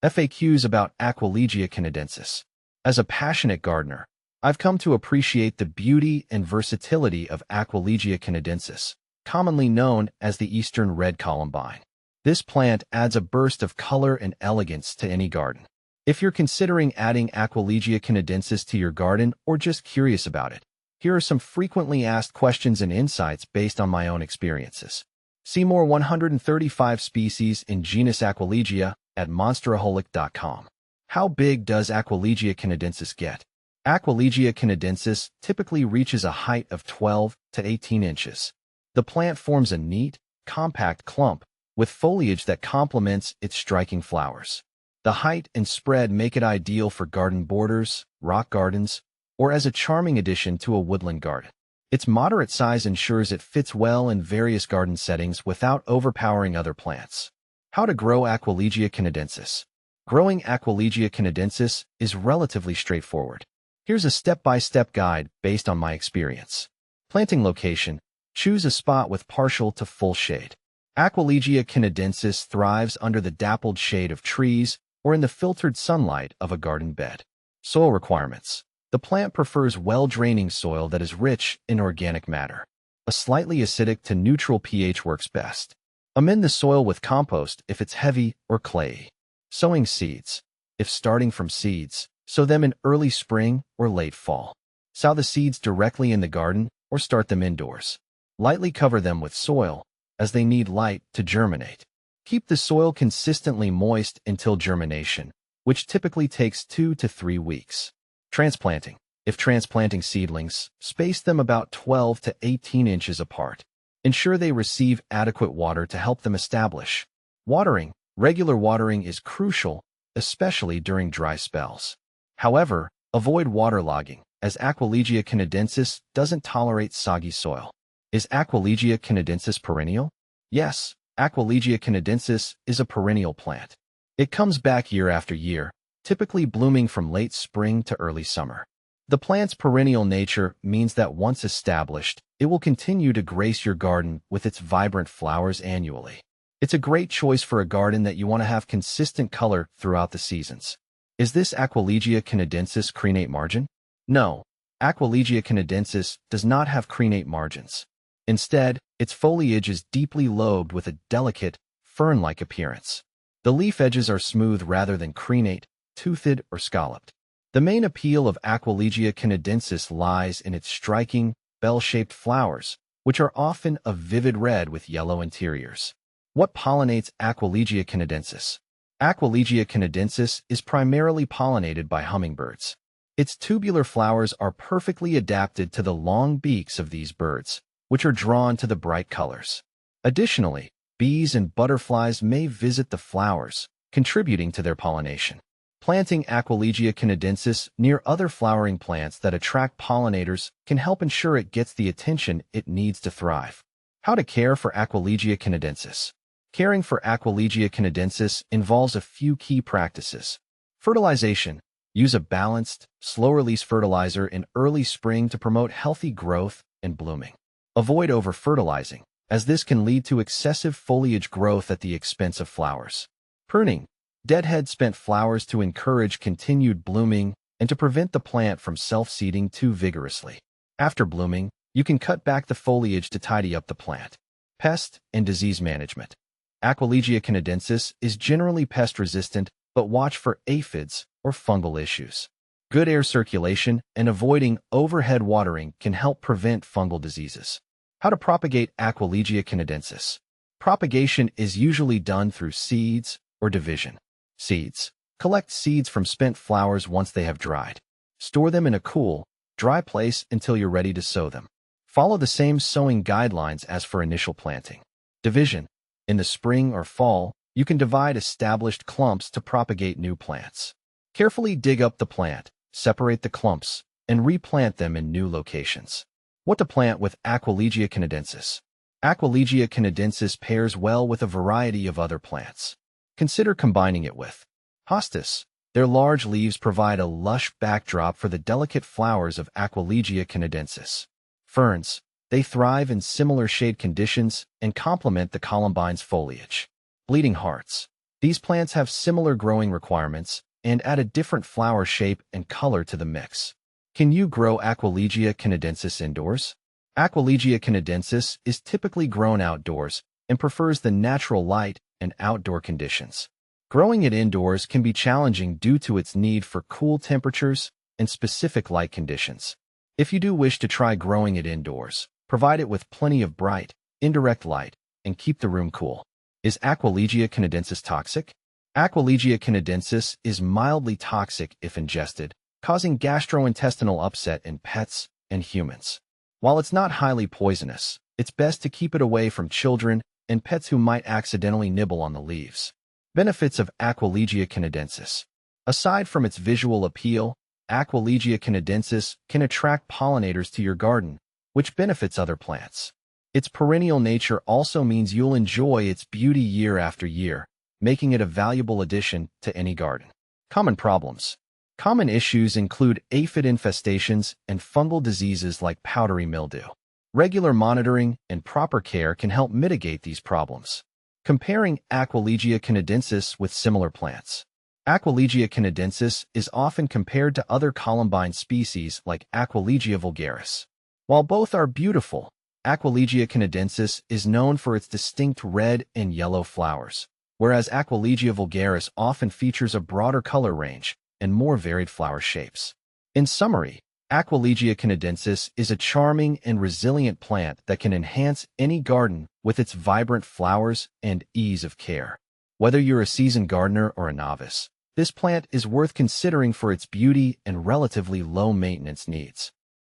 FAQs about Aquilegia canadensis. As a passionate gardener, I've come to appreciate the beauty and versatility of Aquilegia canadensis, commonly known as the Eastern red columbine. This plant adds a burst of color and elegance to any garden. If you're considering adding Aquilegia canadensis to your garden or just curious about it, here are some frequently asked questions and insights based on my own experiences. See more 135 species in genus Aquilegia at monsteraholic.com. How big does Aquilegia canadensis get? Aquilegia canadensis typically reaches a height of 12 to 18 inches. The plant forms a neat, compact clump with foliage that complements its striking flowers. The height and spread make it ideal for garden borders, rock gardens, or as a charming addition to a woodland garden. Its moderate size ensures it fits well in various garden settings without overpowering other plants. How to grow Aquilegia canadensis. Growing Aquilegia canadensis is relatively straightforward. Here's a step-by-step guide based on my experience. Planting location. Choose a spot with partial to full shade. Aquilegia canadensis thrives under the dappled shade of trees or in the filtered sunlight of a garden bed. Soil requirements. The plant prefers well-draining soil that is rich in organic matter. A slightly acidic to neutral pH works best. Amend the soil with compost if it's heavy or clayey. Sowing seeds. If starting from seeds, sow them in early spring or late fall. Sow the seeds directly in the garden or start them indoors. Lightly cover them with soil, as they need light to germinate. Keep the soil consistently moist until germination, which typically takes 2 to 3 weeks. Transplanting. If transplanting seedlings, space them about 12 to 18 inches apart. Ensure they receive adequate water to help them establish. Watering. Regular watering is crucial, especially during dry spells. However, avoid waterlogging, as Aquilegia canadensis doesn't tolerate soggy soil. Is Aquilegia canadensis perennial? Yes, Aquilegia canadensis is a perennial plant. It comes back year after year, typically blooming from late spring to early summer. The plant's perennial nature means that once established, it will continue to grace your garden with its vibrant flowers annually. It's a great choice for a garden that you want to have consistent color throughout the seasons. Is this Aquilegia canadensis crenate margin? No, Aquilegia canadensis does not have crenate margins. Instead, its foliage is deeply lobed with a delicate, fern-like appearance. The leaf edges are smooth rather than crenate, toothed, or scalloped. The main appeal of Aquilegia canadensis lies in its striking, bell-shaped flowers, which are often a vivid red with yellow interiors. What pollinates Aquilegia canadensis? Aquilegia canadensis is primarily pollinated by hummingbirds. Its tubular flowers are perfectly adapted to the long beaks of these birds, which are drawn to the bright colors. Additionally, bees and butterflies may visit the flowers, contributing to their pollination. Planting Aquilegia canadensis near other flowering plants that attract pollinators can help ensure it gets the attention it needs to thrive. How to care for Aquilegia canadensis. Caring for Aquilegia canadensis involves a few key practices. Fertilization. Use a balanced, slow-release fertilizer in early spring to promote healthy growth and blooming. Avoid over-fertilizing, as this can lead to excessive foliage growth at the expense of flowers. Pruning. Deadhead spent flowers to encourage continued blooming and to prevent the plant from self-seeding too vigorously. After blooming, you can cut back the foliage to tidy up the plant. Pest and disease management. Aquilegia canadensis is generally pest-resistant, but watch for aphids or fungal issues. Good air circulation and avoiding overhead watering can help prevent fungal diseases. How to propagate Aquilegia canadensis. Propagation is usually done through seeds or division. Seeds. Collect seeds from spent flowers once they have dried. Store them in a cool, dry place until you're ready to sow them. Follow the same sowing guidelines as for initial planting. Division. In the spring or fall, you can divide established clumps to propagate new plants. Carefully dig up the plant, separate the clumps, and replant them in new locations. What to plant with Aquilegia canadensis. Aquilegia canadensis pairs well with a variety of other plants. Consider combining it with hostas. Their large leaves provide a lush backdrop for the delicate flowers of Aquilegia canadensis. Ferns. They thrive in similar shade conditions and complement the columbine's foliage. Bleeding hearts. These plants have similar growing requirements and add a different flower shape and color to the mix. Can you grow Aquilegia canadensis indoors? Aquilegia canadensis is typically grown outdoors and prefers the natural light and outdoor conditions. Growing it indoors can be challenging due to its need for cool temperatures and specific light conditions. If you do wish to try growing it indoors, provide it with plenty of bright, indirect light and keep the room cool. Is Aquilegia canadensis toxic? Aquilegia canadensis is mildly toxic if ingested, causing gastrointestinal upset in pets and humans. While it's not highly poisonous, it's best to keep it away from children and pets who might accidentally nibble on the leaves. Benefits of Aquilegia canadensis. Aside from its visual appeal, Aquilegia canadensis can attract pollinators to your garden, which benefits other plants. Its perennial nature also means you'll enjoy its beauty year after year, making it a valuable addition to any garden. Common problems. Common issues include aphid infestations and fungal diseases like powdery mildew. Regular monitoring and proper care can help mitigate these problems. Comparing Aquilegia canadensis with similar plants. Aquilegia canadensis is often compared to other columbine species like Aquilegia vulgaris. While both are beautiful, Aquilegia canadensis is known for its distinct red and yellow flowers, whereas Aquilegia vulgaris often features a broader color range and more varied flower shapes. In summary, Aquilegia canadensis is a charming and resilient plant that can enhance any garden with its vibrant flowers and ease of care. Whether you're a seasoned gardener or a novice, this plant is worth considering for its beauty and relatively low maintenance needs.